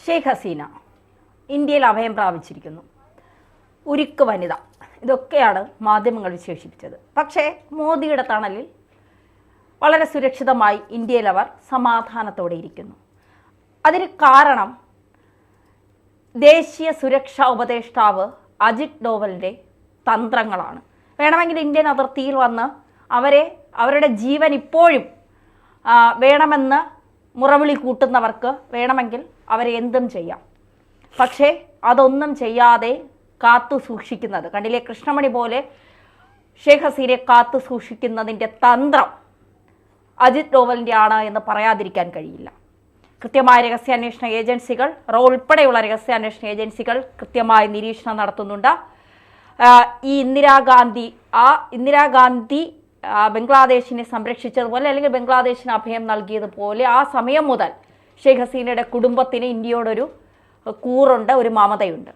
ഷെയ്ഖ് ഹസീന ഇന്ത്യയിൽ അഭയം പ്രാപിച്ചിരിക്കുന്നു. ഉരുക്ക് വനിത, ഇതൊക്കെയാണ് മാധ്യമങ്ങൾ വിശേഷിപ്പിച്ചത്. പക്ഷേ മോദിയുടെ തണലിൽ വളരെ സുരക്ഷിതമായി ഇന്ത്യയിൽ അവർ സമാധാനത്തോടെ ഇരിക്കുന്നു. അതിന് കാരണം ദേശീയ സുരക്ഷാ ഉപദേഷ്ടാവ് അജിത് ഡോവലിൻ്റെ തന്ത്രങ്ങളാണ്. വേണമെങ്കിൽ ഇന്ത്യൻ അതിർത്തിയിൽ വന്ന് അവരുടെ ജീവൻ ഇപ്പോഴും വേണമെന്ന് മുറവിളി കൂട്ടുന്നവർക്ക് വേണമെങ്കിൽ അവരെ എന്തും ചെയ്യാം. പക്ഷേ അതൊന്നും ചെയ്യാതെ കാത്തു സൂക്ഷിക്കുന്നത്, കണ്ടില്ലേ, കൃഷ്ണമണി പോലെ ഷെയ്ഖ് ഹസീനയെ കാത്തു സൂക്ഷിക്കുന്നതിൻ്റെ തന്ത്രം അജിത് ഡോവലിൻ്റെ ആണ് എന്ന് പറയാതിരിക്കാൻ കഴിയില്ല. കൃത്യമായ രഹസ്യാന്വേഷണ ഏജൻസികൾ, ഉൾപ്പെടെയുള്ള രഹസ്യാന്വേഷണ ഏജൻസികൾ കൃത്യമായ നിരീക്ഷണം നടത്തുന്നുണ്ട്. ഈ ഇന്ദിരാഗാന്ധി ബംഗ്ലാദേശിനെ സംരക്ഷിച്ചതുപോലെ, അല്ലെങ്കിൽ ബംഗ്ലാദേശിന് അഭയം നൽകിയതുപോലെ ആ സമയം മുതൽ ഷെയ്ഖ് ഹസീനയുടെ കുടുംബത്തിന് ഇന്ത്യയോടൊരു കൂറുണ്ട്, ഒരു മമതയുണ്ട്.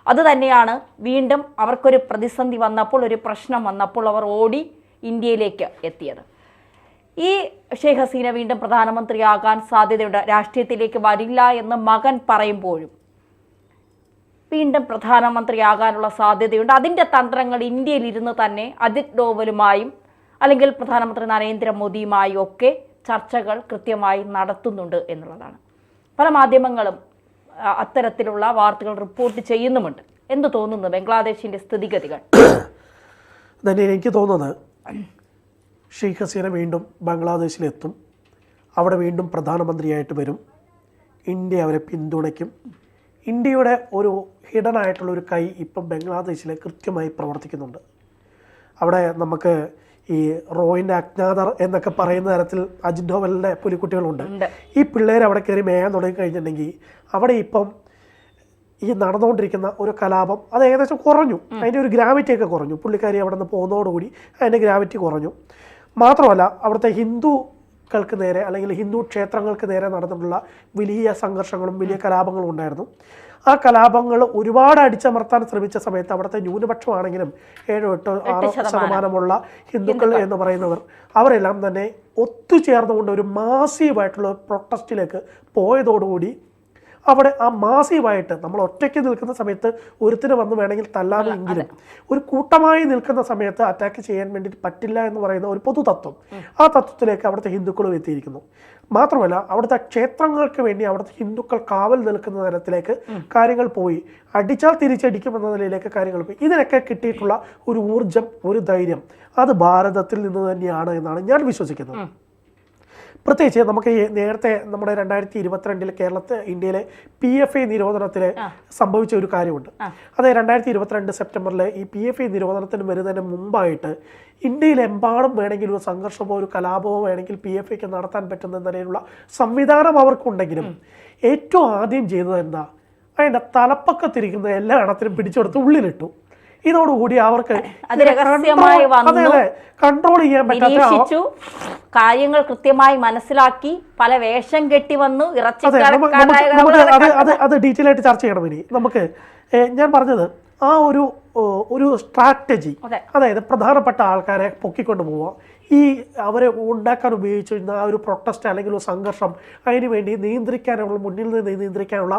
അതുതന്നെയാണ് വീണ്ടും അവർക്കൊരു പ്രതിസന്ധി വന്നപ്പോൾ, ഒരു പ്രശ്നം വന്നപ്പോൾ അവർ ഓടി ഇന്ത്യയിലേക്ക് എത്തിയത്. ഈ ഷെയ്ഖ് ഹസീന വീണ്ടും പ്രധാനമന്ത്രിയാകാൻ സാധ്യതയുണ്ട്. രാഷ്ട്രീയത്തിലേക്ക് വരില്ല എന്ന് മകൻ പറയുമ്പോഴും വീണ്ടും പ്രധാനമന്ത്രിയാകാനുള്ള സാധ്യതയുണ്ട്. അതിൻ്റെ തന്ത്രങ്ങൾ ഇന്ത്യയിൽ ഇരുന്ന് തന്നെ അജിത് ഡോവലുമായും അല്ലെങ്കിൽ പ്രധാനമന്ത്രി നരേന്ദ്രമോദിയുമായും ഒക്കെ ചർച്ചകൾ കൃത്യമായി നടത്തുന്നുണ്ട് എന്നുള്ളതാണ്. പല മാധ്യമങ്ങളും അത്തരത്തിലുള്ള വാർത്തകൾ റിപ്പോർട്ട് ചെയ്യുന്നുമുണ്ട്. എന്ത് തോന്നുന്നു ബംഗ്ലാദേശിൻ്റെ സ്ഥിതിഗതികൾ? തന്നെ എനിക്ക് തോന്നുന്നത് ഷെയ്ഖ് ഹസീന വീണ്ടും ബംഗ്ലാദേശിലെത്തും. അവിടെ വീണ്ടും പ്രധാനമന്ത്രിയായിട്ട് വരും. ഇന്ത്യ അവരെ പിന്തുണയ്ക്കും. ഇന്ത്യയുടെ ഒരു ഹിഡൻ ആയിട്ടുള്ളൊരു കൈ ഇപ്പം ബംഗ്ലാദേശിൽ കൃത്യമായി പ്രവർത്തിക്കുന്നുണ്ട്. അവിടെ നമുക്ക് ഈ റോയിൻ്റെ അജ്ഞാതർ എന്നൊക്കെ പറയുന്ന തരത്തിൽ അജിത് ഡോവലിൻ്റെ പുലിക്കുട്ടികളുണ്ട്. ഈ പിള്ളേർ അവിടെ കയറി മേയാൻ തുടങ്ങി കഴിഞ്ഞിട്ടുണ്ടെങ്കിൽ അവിടെ ഇപ്പം ഈ നടന്നുകൊണ്ടിരിക്കുന്ന ഒരു കലാപം അത് ഏകദേശം കുറഞ്ഞു. അതിൻ്റെ ഒരു ഗ്രാവിറ്റിയൊക്കെ കുറഞ്ഞു. പുള്ളിക്കാരി അവിടെ നിന്ന് പോകുന്നതോടുകൂടി അതിൻ്റെ ഗ്രാവിറ്റി കുറഞ്ഞു. മാത്രമല്ല അവിടുത്തെ ഹിന്ദുക്കൾക്ക് നേരെ അല്ലെങ്കിൽ ഹിന്ദു ക്ഷേത്രങ്ങൾക്ക് നേരെ നടന്നിട്ടുള്ള വലിയ സംഘർഷങ്ങളും വലിയ കലാപങ്ങളും ഉണ്ടായിരുന്നു. ആ കലാപങ്ങൾ ഒരുപാട് അടിച്ചമർത്താൻ ശ്രമിച്ച സമയത്ത് അവിടുത്തെ ന്യൂനപക്ഷമാണെങ്കിലും 7-8-6% ഹിന്ദുക്കൾ എന്ന് പറയുന്നവർ അവരെല്ലാം തന്നെ ഒത്തുചേർന്നുകൊണ്ട് ഒരു മാസീവായിട്ടുള്ള പ്രൊട്ടസ്റ്റിലേക്ക് പോയതോടുകൂടി അവിടെ ആ മാസീവായിട്ട് നമ്മൾ ഒറ്റയ്ക്ക് നിൽക്കുന്ന സമയത്ത് ഒരുത്തിന് വന്ന് വേണമെങ്കിൽ തല്ലാമെങ്കിലും ഒരു കൂട്ടമായി നിൽക്കുന്ന സമയത്ത് അറ്റാക്ക് ചെയ്യാൻ വേണ്ടിയിട്ട് പറ്റില്ല എന്ന് പറയുന്ന ഒരു പൊതുതത്വം, ആ തത്വത്തിലേക്ക് അവിടുത്തെ ഹിന്ദുക്കളും എത്തിയിരിക്കുന്നു. മാത്രമല്ല അവിടുത്തെ ക്ഷേത്രങ്ങൾക്ക് വേണ്ടി അവിടുത്തെ ഹിന്ദുക്കൾ കാവൽ നിൽക്കുന്ന തരത്തിലേക്ക് കാര്യങ്ങൾ പോയി. അടിച്ചാൽ തിരിച്ചടിക്കുമെന്ന നിലയിലേക്ക് കാര്യങ്ങൾ പോയി. ഇതിനൊക്കെ കിട്ടിയിട്ടുള്ള ഒരു ഊർജം, ഒരു ധൈര്യം അത് ഭാരതത്തിൽ നിന്ന് തന്നെയാണ് എന്നാണ് ഞാൻ വിശ്വസിക്കുന്നത്. പ്രത്യേകിച്ച് നമുക്ക് നേരത്തെ നമ്മുടെ 2022 ഇന്ത്യയിലെ PFI നിരോധനത്തിൽ സംഭവിച്ച ഒരു കാര്യമുണ്ട്. അത് 2022 സെപ്റ്റംബറിൽ ഈ PFI നിരോധനത്തിന് വരുന്നതിന് മുമ്പായിട്ട് ഇന്ത്യയിലെമ്പാടും വേണമെങ്കിൽ ഒരു സംഘർഷമോ ഒരു കലാപമോ വേണമെങ്കിൽ PFIക്ക് നടത്താൻ പറ്റുന്ന നിലയിലുള്ള സംവിധാനം അവർക്കുണ്ടെങ്കിലും ഏറ്റവും ആദ്യം ചെയ്തത് എന്താ, അതിൻ്റെ തലപ്പക്കത്തിരിക്കുന്ന എല്ലാ എണ്ണത്തിനും പിടിച്ചെടുത്ത് ഉള്ളിലിട്ടു. ഇതോടുകൂടി അവർക്ക് കൺട്രോൾ ചെയ്യാൻ പറ്റാത്ത കാര്യങ്ങൾ കൃത്യമായി മനസ്സിലാക്കി പല വേഷം കെട്ടി വന്നു. അത് ഡീറ്റെയിൽ ആയിട്ട് ചർച്ച ചെയ്യണം. ഇനി നമുക്ക് ഞാൻ പറഞ്ഞത് ആ ഒരു സ്ട്രാറ്റജി, അതായത് പ്രധാനപ്പെട്ട ആൾക്കാരെ പൊക്കിക്കൊണ്ട് പോവുക, ഈ അവരെ ഉണ്ടാക്കാൻ ഉപയോഗിച്ചിരുന്ന ആ ഒരു പ്രൊട്ടസ്റ്റ് അല്ലെങ്കിൽ ഒരു സംഘർഷം അതിനു വേണ്ടി നിയന്ത്രിക്കാനുള്ള, മുന്നിൽ നിന്ന് നിയന്ത്രിക്കാനുള്ള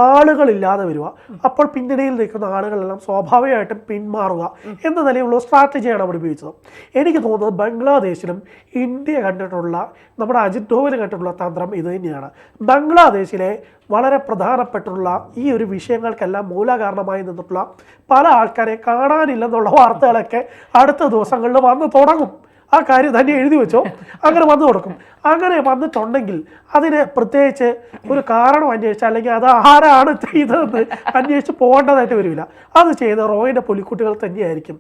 ആളുകളില്ലാതെ വരിക. അപ്പോൾ പിന്നണിയിൽ നിൽക്കുന്ന ആളുകളെല്ലാം സ്വാഭാവികമായിട്ടും പിന്മാറുക എന്ന നിലയിലുള്ള സ്ട്രാറ്റജിയാണ് അവിടെ ഉപയോഗിച്ചത്. എനിക്ക് തോന്നുന്നത് ബംഗ്ലാദേശിലും ഇന്ത്യ കണ്ടിട്ടുള്ള, നമ്മുടെ അജിത് ഡോവൽ കണ്ടിട്ടുള്ള തന്ത്രം ഇത് തന്നെയാണ്. ബംഗ്ലാദേശിലെ വളരെ പ്രധാനപ്പെട്ടുള്ള ഈ ഒരു വിഷയങ്ങൾക്കെല്ലാം മൂലകാരണമായി നിന്നിട്ടുള്ള പല ആൾക്കാരെ കാണാനില്ലെന്നുള്ള വാർത്തകളൊക്കെ അടുത്ത ദിവസങ്ങളിൽ വന്ന് തുടങ്ങും. ആ കാര്യം തന്നെ എഴുതി വെച്ചോ, അങ്ങനെ വന്നു കൊടുക്കും. അങ്ങനെ വന്നിട്ടുണ്ടെങ്കിൽ അതിന് പ്രത്യേകിച്ച് ഒരു കാരണം അന്വേഷിച്ച് അല്ലെങ്കിൽ അത് ആരാണ് ചെയ്തതെന്ന് അന്വേഷിച്ച് പോകേണ്ടതായിട്ട് വരില്ല. അത് ചെയ്ത റോയിൻ്റെ പുലിക്കുട്ടികൾ തന്നെയായിരിക്കും.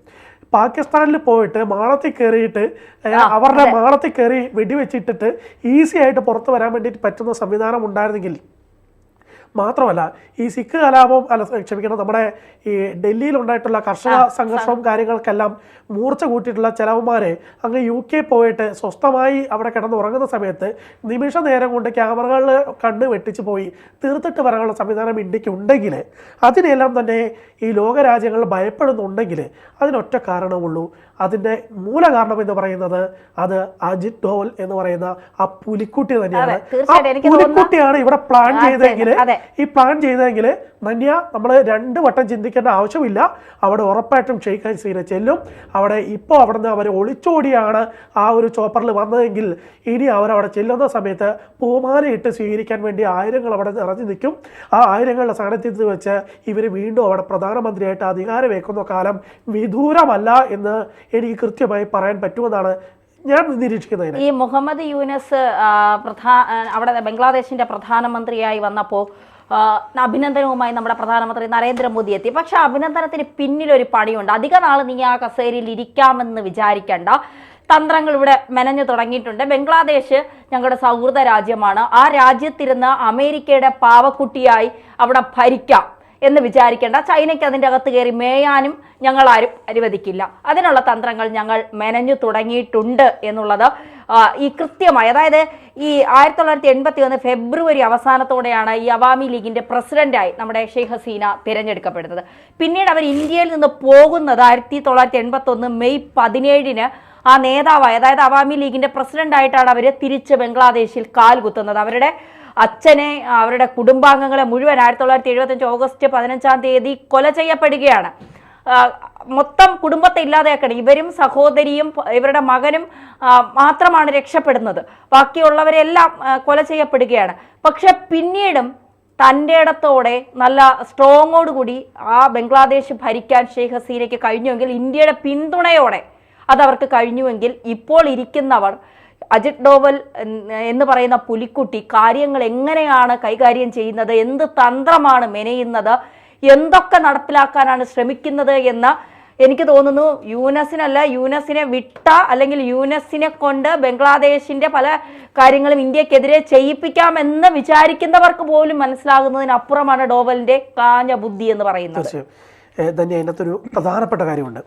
പാകിസ്ഥാനിൽ പോയിട്ട് മാളത്തിൽ കയറിയിട്ട് അവരുടെ മാളത്തിൽ കയറി വെടിവെച്ചിട്ടിട്ട് ഈസി ആയിട്ട് പുറത്ത് വരാൻ വേണ്ടിയിട്ട് പറ്റുന്ന സംവിധാനം ഉണ്ടായിരുന്നെങ്കിൽ, മാത്രമല്ല ഈ സിഖ് കലാപവും നമ്മുടെ ഈ ഡൽഹിയിലുണ്ടായിട്ടുള്ള കർഷക സംഘർഷവും കാര്യങ്ങൾക്കെല്ലാം മൂർച്ച കൂട്ടിയിട്ടുള്ള ചിലവന്മാരെ അങ്ങ് UK പോയിട്ട് സ്വസ്ഥമായി അവിടെ കിടന്നുറങ്ങുന്ന സമയത്ത് നിമിഷ നേരം കൊണ്ട് ക്യാമറകളിൽ കണ്ണ് വെട്ടിച്ച് പോയി തീർത്തിട്ട് വരാനുള്ള സംവിധാനം ഇന്ത്യക്ക് ഉണ്ടെങ്കിൽ, അതിനെല്ലാം തന്നെ ഈ ലോകരാജ്യങ്ങൾ ഭയപ്പെടുന്നുണ്ടെങ്കിൽ അതിനൊറ്റ കാരണമുള്ളൂ. അതിൻ്റെ മൂലകാരണം എന്ന് പറയുന്നത് അത് അജിത് ഡോവൽ എന്ന് പറയുന്ന ആ പുലിക്കുട്ടി തന്നെയാണ്. ആ പുലിക്കുട്ടിയാണ് ഇവിടെ പ്ലാൻ ചെയ്തെങ്കിൽ ഈ പ്ലാൻ ചെയ്തതെങ്കിൽ നന്യ നമ്മൾ 2 വട്ടം ചിന്തിക്കേണ്ട ആവശ്യമില്ല. അവിടെ ഉറപ്പായിട്ടും ഷെയ്ഖ് ഹസീന ചെല്ലും. അവിടെ ഇപ്പോൾ അവിടെ നിന്ന് അവർ ഒളിച്ചോടിയാണ് ആ ഒരു ചോപ്പറിൽ വന്നതെങ്കിൽ ഇനി അവരവിടെ ചെല്ലുന്ന സമയത്ത് പൂമാലയിട്ട് സ്വീകരിക്കാൻ വേണ്ടി ആയിരങ്ങൾ അവിടെ നിറഞ്ഞു നിൽക്കും. ആ ആയിരങ്ങളുടെ സാന്നിധ്യത്തിൽ വെച്ച് ഇവർ വീണ്ടും അവിടെ പ്രധാനമന്ത്രിയായിട്ട് അധികാരമേക്കുന്ന കാലം വിദൂരമല്ല എന്ന് എനിക്ക് കൃത്യമായി പറയാൻ പറ്റുമെന്നാണ് ഞാൻ നിരീക്ഷിക്കുന്നത്. ഈ മുഹമ്മദ് യൂനസ് അവിടെ ബംഗ്ലാദേശിന്റെ പ്രധാനമന്ത്രിയായി വന്നപ്പോൾ അഭിനന്ദനവുമായി നമ്മുടെ പ്രധാനമന്ത്രി നരേന്ദ്രമോദി എത്തി. പക്ഷെ അഭിനന്ദനത്തിന് പിന്നിലൊരു പണിയുണ്ട്. അധിക നാൾ നീ ആ കസേരയിൽ ഇരിക്കാമെന്ന് വിചാരിക്കേണ്ട. തന്ത്രങ്ങൾ ഇവിടെ മെനഞ്ഞു തുടങ്ങിയിട്ടുണ്ട്. ബംഗ്ലാദേശ് ഞങ്ങളുടെ സൗഹൃദ രാജ്യമാണ്. ആ രാജ്യത്തിരുന്ന് അമേരിക്കയുടെ പാവക്കുട്ടിയായി അവിടെ ഭരിക്കാം എന്ന് വിചാരിക്കേണ്ട. ചൈനയ്ക്ക് അതിൻ്റെ അകത്ത് കയറി മേയാനും ഞങ്ങൾ ആരും അനുവദിക്കില്ല. അതിനുള്ള തന്ത്രങ്ങൾ ഞങ്ങൾ മെനഞ്ഞു തുടങ്ങിയിട്ടുണ്ട് എന്നുള്ളത് ഈ കൃത്യമായി, അതായത് ഈ 1981 ഫെബ്രുവരി അവസാനത്തോടെയാണ് ഈ അവാമി ലീഗിന്റെ പ്രസിഡന്റായി നമ്മുടെ ഷെയ്ഖ് ഹസീന തിരഞ്ഞെടുക്കപ്പെടുന്നത്. പിന്നീട് അവർ ഇന്ത്യയിൽ നിന്ന് പോകുന്നത് 1981 മെയ് 17 ആ നേതാവായി, അതായത് അവാമി ലീഗിന്റെ പ്രസിഡന്റായിട്ടാണ് അവർ തിരിച്ച് ബംഗ്ലാദേശിൽ കാൽകുത്തുന്നത്. അവരുടെ അച്ഛനെ, അവരുടെ കുടുംബാംഗങ്ങളെ മുഴുവൻ 1975 ഓഗസ്റ്റ് 15 കൊല ചെയ്യപ്പെടുകയാണ്. മൊത്തം കുടുംബത്തെ ഇല്ലാതെയാക്കണം. ഇവരും സഹോദരിയും ഇവരുടെ മകനും മാത്രമാണ് രക്ഷപ്പെടുന്നത്. ബാക്കിയുള്ളവരെല്ലാം കൊല ചെയ്യപ്പെടുകയാണ്. പക്ഷെ പിന്നീടും തൻ്റെ ഇടത്തോടെ നല്ല സ്ട്രോങ്ങോടുകൂടി ആ ബംഗ്ലാദേശ് ഭരിക്കാൻ ഷെയ്ഖ് ഹസീനയ്ക്ക് കഴിഞ്ഞുവെങ്കിൽ, ഇന്ത്യയുടെ പിന്തുണയോടെ അതവർക്ക് കഴിഞ്ഞുവെങ്കിൽ, ഇപ്പോൾ ഇരിക്കുന്നവർ അജിത് ഡോവൽ എന്ന് പറയുന്ന പുലിക്കുട്ടി കാര്യങ്ങൾ എങ്ങനെയാണ് കൈകാര്യം ചെയ്യുന്നത്, എന്ത് തന്ത്രമാണ് മെനയുന്നത്, എന്തൊക്കെ നടപ്പിലാക്കാനാണ് ശ്രമിക്കുന്നത് എന്ന് എനിക്ക് തോന്നുന്നു യൂനസിനെ വിട്ട അല്ലെങ്കിൽ യൂനസിനെ കൊണ്ട് ബംഗ്ലാദേശിന്റെ പല കാര്യങ്ങളും ഇന്ത്യക്കെതിരെ ചെയ്യിപ്പിക്കാമെന്ന് വിചാരിക്കുന്നവർക്ക് പോലും മനസ്സിലാകുന്നതിനപ്പുറമാണ് ഡോവലിന്റെ കാഞ്ഞ ബുദ്ധി എന്ന് പറയുന്നത്. തന്നെ അതിനകത്തൊരു പ്രധാനപ്പെട്ട കാര്യമുണ്ട്.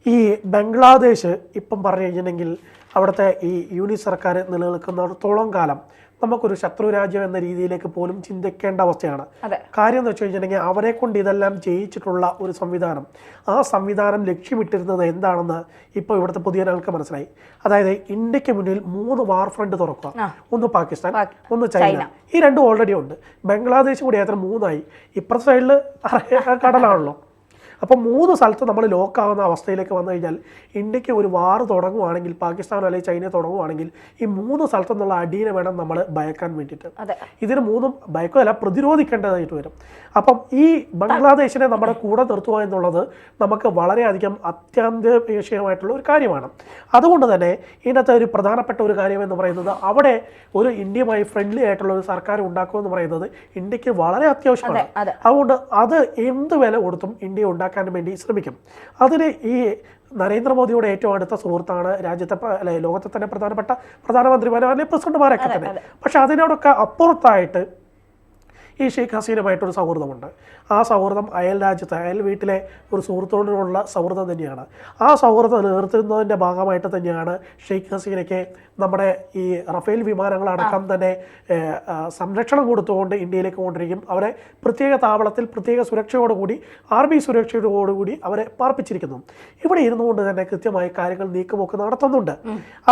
ഈ ബംഗ്ലാദേശ് ഇപ്പം പറഞ്ഞു കഴിഞ്ഞിട്ടുണ്ടെങ്കിൽ അവിടുത്തെ ഈ യൂണിറ്റ് സർക്കാർ നിലനിൽക്കുന്നിടത്തോളം കാലം നമുക്കൊരു ശത്രു രാജ്യം എന്ന രീതിയിലേക്ക് പോലും ചിന്തിക്കേണ്ട അവസ്ഥയാണ്. കാര്യം എന്ന് വെച്ച് കഴിഞ്ഞിട്ടുണ്ടെങ്കിൽ അവരെ കൊണ്ട് ഇതെല്ലാം ചെയ്യിച്ചിട്ടുള്ള ഒരു സംവിധാനം, ആ സംവിധാനം ലക്ഷ്യമിട്ടിരുന്നത് എന്താണെന്ന് ഇപ്പോൾ ഇവിടുത്തെ പുതിയ ആൾക്ക് മനസ്സിലായി. അതായത് ഇന്ത്യക്ക് മുന്നിൽ 3 വാർ ഫ്രണ്ട് തുറക്കുക. ഒന്ന് പാകിസ്ഥാൻ, ഒന്ന് ചൈന. ഈ 2 ഓൾറെഡി ഉണ്ട്. ബംഗ്ലാദേശ് കൂടി അത്ര 3ആയി. ഇപ്പുറത്തെ സൈഡിൽ കടലാണല്ലോ. അപ്പോൾ 3 സ്ഥലത്ത് നമ്മൾ ലോക്കാവുന്ന അവസ്ഥയിലേക്ക് വന്നു കഴിഞ്ഞാൽ ഇന്ത്യക്ക് ഒരു വാർ തുടങ്ങുവാണെങ്കിൽ, പാകിസ്ഥാനോ അല്ലെങ്കിൽ ചൈന തുടങ്ങുവാണെങ്കിൽ, ഈ 3 സ്ഥലത്തു നിന്നുള്ള അടീനെ വേണം നമ്മൾ ഭയക്കാൻ വേണ്ടിയിട്ട്. ഇതിന് 3ഉം ഭയക്കുകയല്ല, പ്രതിരോധിക്കേണ്ടതായിട്ട് വരും. അപ്പം ഈ ബംഗ്ലാദേശിനെ നമ്മുടെ കൂടെ നിർത്തുക എന്നുള്ളത് നമുക്ക് വളരെയധികം അത്യാന്താപേക്ഷിതമായിട്ടുള്ള ഒരു കാര്യമാണ്. അതുകൊണ്ട് തന്നെ ഇതിനകത്ത് ഒരു പ്രധാനപ്പെട്ട ഒരു കാര്യം എന്ന് പറയുന്നത്, അവിടെ ഒരു ഇന്ത്യയുമായി ഫ്രണ്ട്ലി ആയിട്ടുള്ള ഒരു സർക്കാർ ഉണ്ടാക്കുക എന്ന് പറയുന്നത് ഇന്ത്യക്ക് വളരെ അത്യാവശ്യമാണ്. അതുകൊണ്ട് അത് എന്ത് വില കൊടുത്തും ഇന്ത്യ ഉണ്ടാക്കാൻ വേണ്ടി ശ്രമിക്കും. അതിന് ഈ നരേന്ദ്രമോദിയുടെ ഏറ്റവും അടുത്ത സുഹൃത്താണ് ലോകത്തെ തന്നെ പ്രധാനപ്പെട്ട പ്രധാനമന്ത്രിമാരോ അല്ലെങ്കിൽ പ്രസിഡന്റുമാരൊക്കെ തന്നെ. പക്ഷെ അതിനോടൊക്കെ അപ്പുറത്തായിട്ട് ഈ ഷെയ്ഖ് ഹസീനുമായിട്ടൊരു സൗഹൃദമുണ്ട്. ആ സൗഹൃദം അയൽ വീട്ടിലെ ഒരു സുഹൃത്തോടുള്ള സൗഹൃദം തന്നെയാണ്. ആ സൗഹൃദം നിലനിർത്തുന്നതിൻ്റെ ഭാഗമായിട്ട് തന്നെയാണ് ഷെയ്ഖ് ഹസീനയ്ക്ക് നമ്മുടെ ഈ റഫേൽ വിമാനങ്ങളടക്കം തന്നെ സംരക്ഷണം കൊടുത്തുകൊണ്ട് ഇന്ത്യയിലേക്ക് കൊണ്ടിരിക്കും. അവരെ പ്രത്യേക താവളത്തിൽ പ്രത്യേക സുരക്ഷയോടുകൂടി, ആർമി സുരക്ഷയോടുകൂടി അവരെ പാർപ്പിച്ചിരിക്കുന്നു. ഇവിടെ ഇരുന്നുകൊണ്ട് തന്നെ കൃത്യമായി കാര്യങ്ങൾ നീക്കുപോക്ക് നടത്തുന്നുണ്ട്.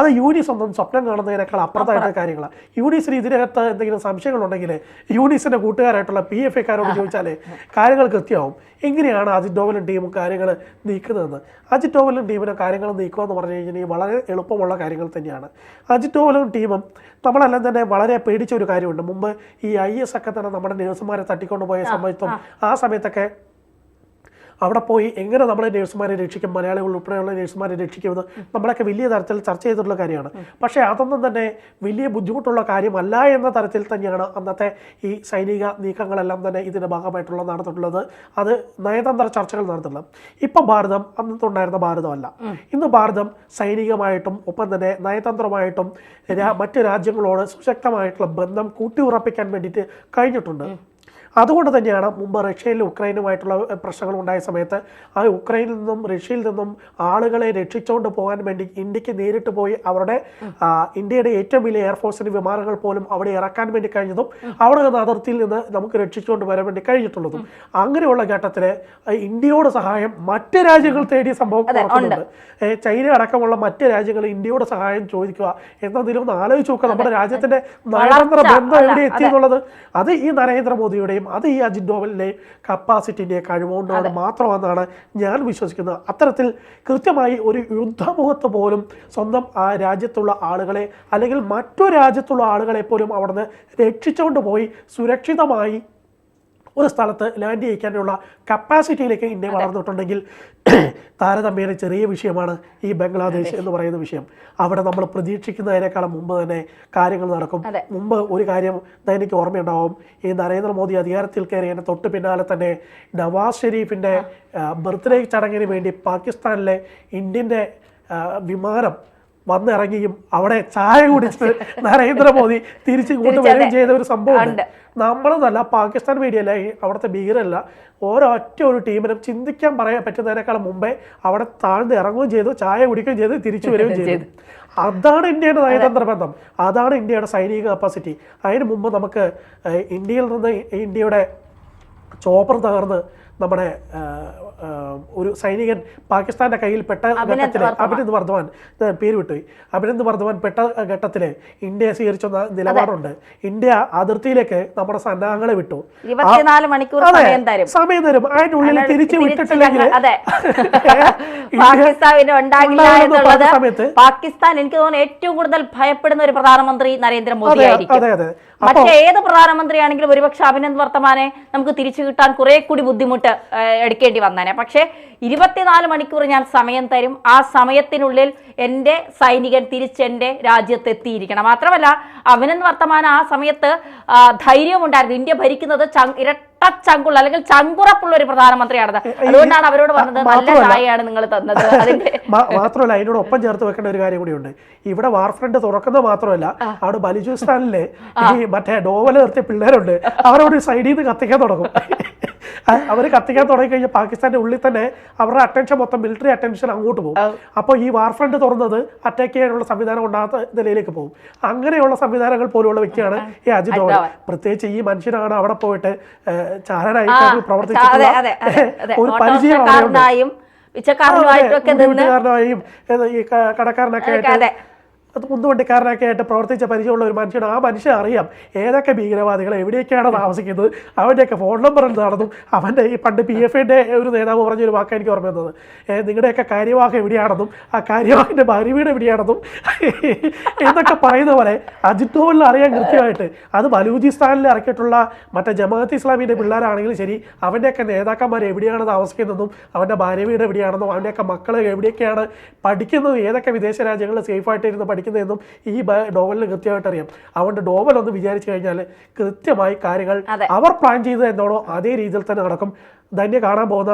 അത് യൂനിസ് ഒന്നും സ്വപ്നം കാണുന്നതിനേക്കാൾ അപ്പുറത്തായിട്ട് കാര്യങ്ങളാണ്. യൂനിസിന് ഇതിനകത്ത് എന്തെങ്കിലും സംശയങ്ങളുണ്ടെങ്കിൽ യൂനിസിന്റെ കൂട്ടുകാരായിട്ടുള്ള PFAക്കാരോട് ചോദിച്ചാൽ കാര്യങ്ങൾ കൃത്യമാവും. എങ്ങനെയാണ് അജിത് ഡോവലും ടീമും കാര്യങ്ങൾ നീക്കുന്നതെന്ന്. അജിത് ഡോവലും ടീമിനും കാര്യങ്ങൾ നീക്കുക എന്ന് പറഞ്ഞു കഴിഞ്ഞാൽ വളരെ എളുപ്പമുള്ള കാര്യങ്ങൾ തന്നെയാണ്. അജിത് ഡോവലും ടീമും നമ്മളെല്ലാം തന്നെ വളരെ പേടിച്ച ഒരു കാര്യമുണ്ട്. മുമ്പ് ഈ IS ഒക്കെ തന്നെ നമ്മുടെ നേഴ്സുമാരെ തട്ടിക്കൊണ്ട് പോയ സമയത്തും ആ സമയത്തൊക്കെ അവിടെ പോയി എങ്ങനെ നമ്മളെ നേഴ്സുമാരെ രക്ഷിക്കും, മലയാളികൾ ഉൾപ്പെടെയുള്ള നേഴ്സുമാരെ രക്ഷിക്കുമെന്ന് നമ്മളൊക്കെ വലിയ തരത്തിൽ ചർച്ച ചെയ്തിട്ടുള്ള കാര്യമാണ്. പക്ഷേ അതൊന്നും തന്നെ വലിയ ബുദ്ധിമുട്ടുള്ള കാര്യമല്ല എന്ന തരത്തിൽ തന്നെയാണ് അന്നത്തെ ഈ സൈനിക നീക്കങ്ങളെല്ലാം തന്നെ ഇതിൻ്റെ ഭാഗമായിട്ടുള്ള നടന്നിട്ടുള്ളത്. അത് നയതന്ത്ര ചർച്ചകൾ നടത്തുന്നത്. ഇപ്പം ഭാരതം അന്നത്തുണ്ടായിരുന്ന ഭാരതമല്ല. ഇന്ന് ഭാരതം സൈനികമായിട്ടും ഒപ്പം തന്നെ നയതന്ത്രമായിട്ടും മറ്റ് രാജ്യങ്ങളോട് സുശക്തമായിട്ടുള്ള ബന്ധം കൂട്ടിയുറപ്പിക്കാൻ വേണ്ടിയിട്ട് കഴിഞ്ഞിട്ടുണ്ട്. അതുകൊണ്ട് തന്നെയാണ് മുമ്പ് റഷ്യയിലും ഉക്രൈനുമായിട്ടുള്ള പ്രശ്നങ്ങൾ ഉണ്ടായ സമയത്ത് ആ ഉക്രൈനിൽ നിന്നും റഷ്യയിൽ നിന്നും ആളുകളെ രക്ഷിച്ചുകൊണ്ട് പോകാൻ വേണ്ടി ഇന്ത്യക്ക് നേരിട്ട് പോയി അവരുടെ ഇന്ത്യയുടെ ഏറ്റവും വലിയ എയർഫോഴ്സിന്റെ വിമാനങ്ങൾ പോലും അവിടെ ഇറക്കാൻ വേണ്ടി കഴിഞ്ഞതും അവിടെ നിന്ന് അതിർത്തിയിൽ നിന്ന് നമുക്ക് രക്ഷിച്ചുകൊണ്ട് വരാൻ വേണ്ടി കഴിഞ്ഞിട്ടുള്ളതും അങ്ങനെയുള്ള ഘട്ടത്തിൽ ഇന്ത്യയോട് സഹായം മറ്റ് രാജ്യങ്ങൾ തേടിയ സംഭവം ഓർക്കുന്നുണ്ട്. ചൈന അടക്കമുള്ള മറ്റ് രാജ്യങ്ങൾ ഇന്ത്യയോട് സഹായം ചോദിക്കുക എന്നതിലും ഒന്ന് ആലോചിച്ച് നോക്കുക. നമ്മുടെ രാജ്യത്തിന്റെ നയതന്ത്ര ബന്ധം എവിടെ എത്തി എന്നുള്ളത് അത് ഈ നരേന്ദ്രമോദിയുടെയും അത് ഈ അജിത് ഡോവലിന്റെയും കപ്പാസിറ്റിന്റെ കഴിവുകൊണ്ടാണ് മാത്രമെന്നാണ് ഞാൻ വിശ്വസിക്കുന്നത്. അത്തരത്തിൽ കൃത്യമായി ഒരു യുദ്ധമുഖത്ത് പോലും സ്വന്തം ആ രാജ്യത്തുള്ള ആളുകളെ അല്ലെങ്കിൽ മറ്റു രാജ്യത്തുള്ള ആളുകളെ പോലും അവിടുന്ന് രക്ഷിച്ചുകൊണ്ട് പോയി സുരക്ഷിതമായി ഒരു സ്ഥലത്ത് ലാൻഡ് ചെയ്യിക്കാനുള്ള കപ്പാസിറ്റിയിലേക്ക് ഇന്ത്യ വളർന്നിട്ടുണ്ടെങ്കിൽ താരതമ്യേന ചെറിയ വിഷയമാണ് ഈ ബംഗ്ലാദേശ് എന്ന് പറയുന്ന വിഷയം. അവിടെ നമ്മൾ പ്രതീക്ഷിക്കുന്നതിനേക്കാളും മുമ്പ് തന്നെ കാര്യങ്ങൾ നടക്കും. മുമ്പ് ഒരു കാര്യം എനിക്ക് ഓർമ്മയുണ്ടാവും, ഈ നരേന്ദ്രമോദി അധികാരത്തിൽ കയറിയതിന് തൊട്ട് പിന്നാലെ തന്നെ നവാസ് ഷെരീഫിൻ്റെ ബർത്ത്ഡേ ചടങ്ങിന് വേണ്ടി പാകിസ്ഥാനിലെ ഇന്ത്യൻ്റെ വിമാനം വന്നിറങ്ങിയും അവിടെ ചായ കുടിച്ച് നരേന്ദ്രമോദി തിരിച്ചിങ്ങോട്ട് വരികയും ചെയ്ത ഒരു സംഭവമുണ്ട്. നമ്മളെന്നല്ല, പാകിസ്ഥാൻ മീഡിയല്ല, അവിടുത്തെ ഭീകരല്ല, ഒരൊറ്റ ഒരു ടീമിനും ചിന്തിക്കാൻ പറയാൻ പറ്റുന്നതിനേക്കാളും മുമ്പേ അവിടെ താഴ്ന്ന് ഇറങ്ങുകയും ചെയ്തു, ചായ കുടിക്കുകയും ചെയ്തു, തിരിച്ചു വരികയും ചെയ്തു. അതാണ് ഇന്ത്യയുടെ നയതന്ത്ര ബന്ധം, അതാണ് ഇന്ത്യയുടെ സൈനിക കപ്പാസിറ്റി. അതിന് മുമ്പ് നമുക്ക് ഇന്ത്യയിൽ നിന്ന് ഇന്ത്യയുടെ ചോപ്പർ തകർന്ന് നമ്മുടെ ഒരു സൈനികൻ പാകിസ്ഥാന്റെ കയ്യിൽ പെട്ട ഘട്ടത്തില് അഭിനന്ദ് വർദ്ധമാൻ, പേര് വിട്ടുപോയി, അഭിനന്ദ് വർദ്ധമാൻ പെട്ട ഘട്ടത്തില് ഇന്ത്യ സ്വീകരിച്ച നിലപാടുണ്ട്. ഇന്ത്യ അതിർത്തിയിലേക്ക് നമ്മുടെ സന്നാഹങ്ങളെ വിട്ടു, 24 മണിക്കൂർ സമയം തരും, അതിനുള്ളിൽ തിരിച്ചു വിട്ടിട്ടില്ലെങ്കിൽ സമയത്ത് പാകിസ്ഥാൻ എനിക്ക് തോന്നുന്നു ഏറ്റവും കൂടുതൽ ഭയപ്പെടുന്ന ഒരു പ്രധാനമന്ത്രി നരേന്ദ്രമോദി ആയിരിക്കും. മറ്റേത് പ്രധാനമന്ത്രിയാണെങ്കിലും ഒരുപക്ഷെ അഭിനന്ദ് വർത്തമാനെ നമുക്ക് തിരിച്ചു കിട്ടാൻ കുറെ കൂടി ബുദ്ധിമുട്ട് എടുക്കേണ്ടി വന്നേനെ. പക്ഷെ 24 മണിക്കൂർ ഞാൻ സമയം തരും, ആ സമയത്തിനുള്ളിൽ എൻ്റെ സൈനികൻ തിരിച്ചെൻ്റെ രാജ്യത്തെത്തിയിരിക്കണം. മാത്രമല്ല അഭിനന്ദ് വർത്തമാൻ ആ സമയത്ത് ധൈര്യമുണ്ടായിരുന്നു. ഇന്ത്യ ഭരിക്കുന്നത് ഇരട്ടച്ചങ്കുള്ള അല്ലെങ്കിൽ ചങ്കുറപ്പുള്ള ഒരു പ്രധാനമന്ത്രിയാണത്. അതുകൊണ്ടാണ് അവരോട് പറഞ്ഞത് നല്ല ചായയാണ് നിങ്ങൾ തന്നത്. അതിന്റെ മാത്രമല്ല അതിനോട് ഒപ്പം ചേർത്ത് വെക്കേണ്ട ഒരു കാര്യം കൂടിയുണ്ട്. ഇവിടെ വാർ ഫ്രണ്ട് തുറക്കുന്നത് മാത്രമല്ല, അവിടെ ബലൂചിസ്ഥാനിലെ ഈ മറ്റേ ഡോവൽ നിർത്തിയ പിള്ളേരുണ്ട്, അവരോട് സൈഡിൽ നിന്ന് കത്തിക്കാൻ തുടങ്ങും. അവർ കത്തിക്കാൻ തുടങ്ങി കഴിഞ്ഞാൽ പാകിസ്ഥാന്റെ ഉള്ളിൽ തന്നെ അവരുടെ അറ്റൻഷൻ മൊത്തം മിലിറ്ററി അറ്റൻഷൻ അങ്ങോട്ട് പോകും. അപ്പോൾ ഈ വാർ ഫ്രണ്ട് തുറന്നത് അറ്റാക്ക് ചെയ്യാനുള്ള സംവിധാനം ഉണ്ടാകാത്ത നിലയിലേക്ക് പോകും. അങ്ങനെയുള്ള സംവിധാനങ്ങൾ പോലുള്ള വ്യക്തിയാണ് ഈ അജിത് ഡോവൽ. പ്രത്യേകിച്ച് ഈ മനുഷ്യനാണ് അവിടെ പോയിട്ട് ചാരനായി പ്രവർത്തിച്ചിട്ടുള്ള ഒരു പരിചയം, ഈ കടക്കാരനൊക്കെ ആയിട്ട് മുന്തുവണ്ടിക്കാരനൊക്കെ ആയിട്ട് പ്രവർത്തിച്ച പരിചയമുള്ള ഒരു മനുഷ്യൻ. ആ മനുഷ്യൻ അറിയാം ഏതൊക്കെ ഭീകരവാദികൾ എവിടെയൊക്കെയാണ് താമസിക്കുന്നത്, അവൻ്റെയൊക്കെ ഫോൺ നമ്പർ എന്താണെന്നും. അവൻ്റെ ഈ പണ്ട് PFIൻ്റെ ഒരു നേതാവ് പറഞ്ഞൊരു വാക്ക് എനിക്ക് ഓർമ്മ വന്നത്, നിങ്ങളുടെയൊക്കെ കാര്യവാഹം എവിടെയാണെന്നും ആ കാര്യവാഹിൻ്റെ ഭാര്യ വീട് എവിടെയാണെന്നും എന്നൊക്കെ പറയുന്ന പോലെ അജിത് ഡോവലിന് അറിയാൻ കൃത്യമായിട്ട്. അത് ബലൂചിസ്ഥാനിൽ ഇറക്കിയിട്ടുള്ള മറ്റേ ജമാഅത്ത് ഇസ്ലാമിൻ്റെ പിള്ളേരാണെങ്കിലും ശരി, അവൻ്റെയൊക്കെ നേതാക്കന്മാർ എവിടെയാണ് താമസിക്കുന്നതെന്നും അവൻ്റെ ഭാര്യ വീട് എവിടെയാണെന്നും അവൻ്റെയൊക്കെ മക്കൾ എവിടെയൊക്കെയാണ് പഠിക്കുന്നതും ഏതൊക്കെ വിദേശ രാജ്യങ്ങളിൽ സേഫായിട്ടിരുന്ന് പഠിക്കുന്നതെന്നും ഈ ഡോവലിന് കൃത്യമായിട്ട് അറിയാം. അതുകൊണ്ട് ഡോവൽ ഒന്ന് വിചാരിച്ചു കഴിഞ്ഞാൽ കൃത്യമായി കാര്യങ്ങൾ അവർ പ്ലാൻ ചെയ്തത് എന്നോടോ അതേ രീതിയിൽ തന്നെ നടക്കും. ധന്യ കാണാൻ പോകുന്ന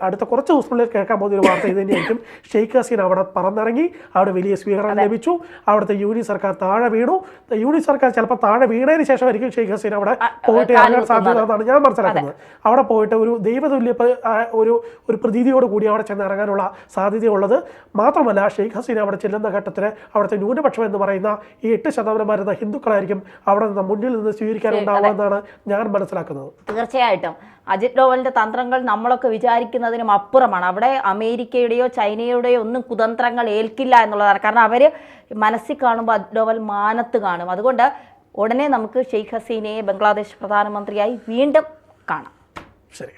അടുത്ത കുറച്ച് ദിവസങ്ങളിൽ കേൾക്കാൻ പോകുന്ന ഒരു വാർത്ത ഇത് തന്നെയായിരിക്കും. ഷെയ്ഖ് ഹസീന അവിടെ പറന്നിറങ്ങി, അവിടെ വലിയ സ്വീകരണം ലഭിച്ചു, അവിടുത്തെ യൂണിയൻ സർക്കാർ താഴെ വീണു. യൂണിയൻ സർക്കാർ ചിലപ്പോൾ താഴെ വീണതിന് ശേഷമായിരിക്കും ഷെയ്ഖ് ഹസീന അവിടെ പോയിട്ട് ഇറങ്ങാൻ സാധ്യത എന്നാണ് ഞാൻ മനസ്സിലാക്കുന്നത്. അവിടെ പോയിട്ട് ഒരു ദൈവതുല്യ ഒരു പ്രതീതിയോട് കൂടി അവിടെ ചെന്ന് ഇറങ്ങാനുള്ള സാധ്യതയുള്ളത്. മാത്രമല്ല ഷെയ്ഖ് ഹസീന അവിടെ ചെല്ലുന്ന ഘട്ടത്തിൽ അവിടുത്തെ ന്യൂനപക്ഷം എന്ന് പറയുന്ന ഈ 8% വരുന്ന ഹിന്ദുക്കളായിരിക്കും അവിടെ നിന്ന് മുന്നിൽ നിന്ന് സ്വീകരിക്കാനുണ്ടാവുമെന്നാണ് ഞാൻ മനസ്സിലാക്കുന്നത്. തീർച്ചയായിട്ടും അജിത് ഡോവലിന്റെ തന്ത്രങ്ങൾ നമ്മളൊക്കെ വിചാരിക്കുന്നതിനും അപ്പുറമാണ്. അവിടെ അമേരിക്കയുടെയോ ചൈനയുടെയോ ഒന്നും കുതന്ത്രങ്ങൾ ഏൽക്കില്ല എന്നുള്ളതാണ്. കാരണം അവര് മനസ്സിൽ കാണുമ്പോൾ അജിത് ഡോവൽ മാനത്ത് കാണും. അതുകൊണ്ട് ഉടനെ നമുക്ക് ഷെയ്ഖ് ഹസീനയെ ബംഗ്ലാദേശ് പ്രധാനമന്ത്രിയായി വീണ്ടും കാണാം. ശരി.